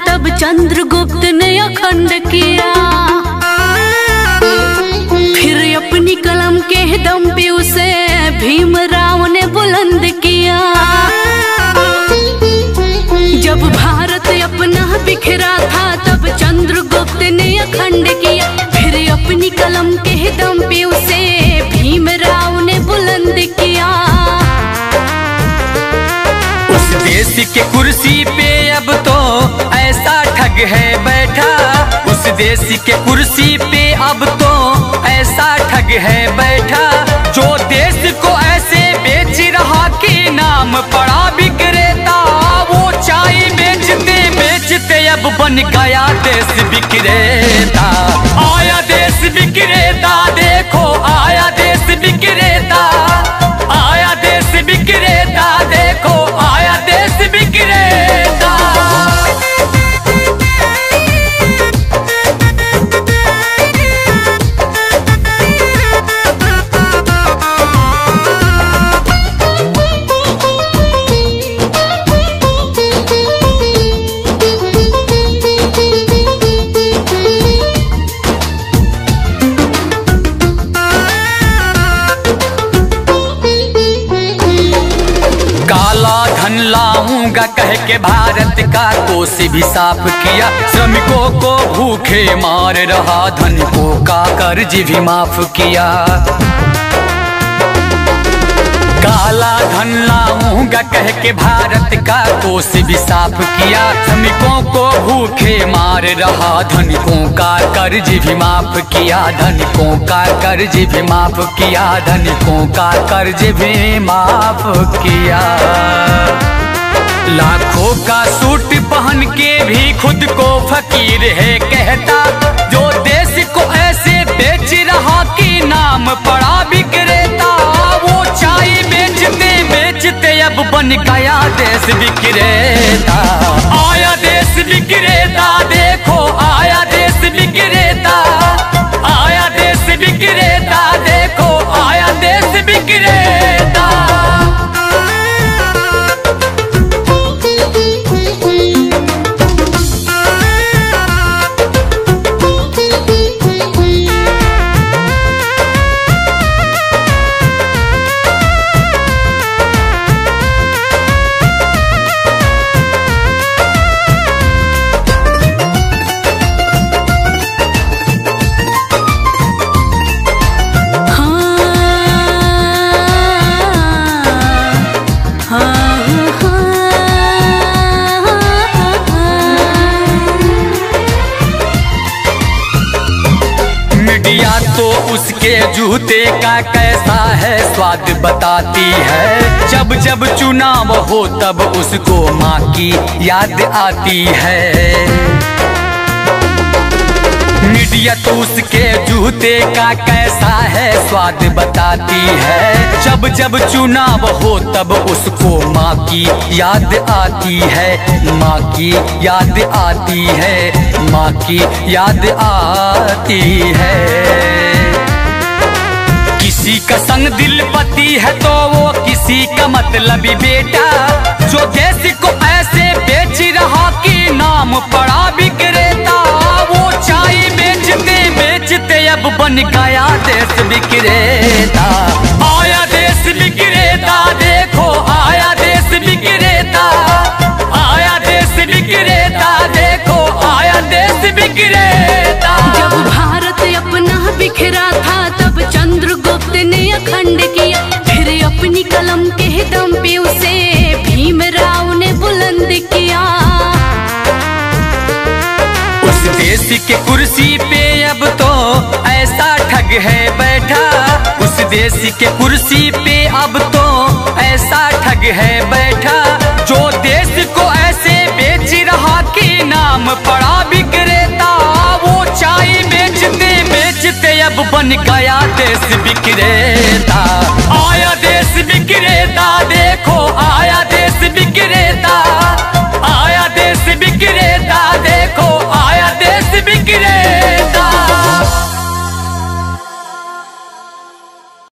तब चंद्रगुप्त ने अखंड किया। फिर अपनी कलम के दम पे उसे भीमराव ने बुलंद किया। जब भारत अपना बिखरा था तब चंद्रगुप्त ने अखंड किया। फिर अपनी कलम के दम पे उसे भीमराव ने बुलंद किया। उस देश के कुर्सी पे अब तो ऐसा ठग है बैठा। उस देश के कुर्सी पे अब तो ऐसा ठग है बैठा। जो देश को ऐसे बेच रहा कि नाम पड़ा विक्रेता। वो चाय बेचते बेचते अब बन गया देश विक्रेता। आया देश विक्रेता, देखो आया देश विक्रेता। आया देश विक्रेता, देखो आया देश विक्रेता। धन लाऊंगा कह के भारत का कोष भी साफ किया। श्रमिकों को भूखे मार रहा, धनिकों का कर्ज भी माफ किया। काला धन लाऊंगा कह के भारत का कोष भी साफ किया। श्रमिकों को भूखे मार रहा, धनिकों का कर्ज भी माफ किया। धनिकों का कर्ज भी माफ किया। धनिकों का कर्ज भी माफ किया। लाखों का सूट पहन के भी खुद को फकीर है कहता। जो देश को ऐसे बेच रहा कि नाम पड़ा विक्रेता। वो चाय बेचते बेचते अब बन गया देश विक्रेता। आया देश विक्रेता, देखो आया देश विक्रेता। आया देश विक्रेता, देखो आया देश विक्रेता। तो उसके जूते का कैसा है स्वाद बताती है। जब जब चुनाव हो तब उसको माँ की याद आती है। मीडिया तो उसके जूते का कैसा है स्वाद बताती है। जब जब चुनाव हो तब उसको माँ की याद आती है। माँ की याद आती है। माँ की याद आती है। किसी का संग दिल पति है तो वो किसी का मतलबी बेटा। जो देश को ऐसे बेच रहा कि नाम पड़ा विक्रेता। वो चाय बेचते बेचते अब बन गया देश विक्रेता। आया देश विक्रेता, देखो आया देश विक्रेता। आया देश विक्रेता, देखो आया देश विक्रेता। जब भारत अपना बिखरा था तब चंद्रगुप्त ने अखंड किया। फिर अपनी कलम के दम पे उसे भीमराव ने बुलंद किया। उस देश के कुर्सी पे अब तो ऐसा ठग है बैठा। उस देश के कुर्सी पे अब तो ऐसा ठग है बैठा। जो देश को ऐसे बेच रहा कि नाम पड़ा विक्रेता। वो चाय बेचते बेचते अब बन गया देश विक्रेता।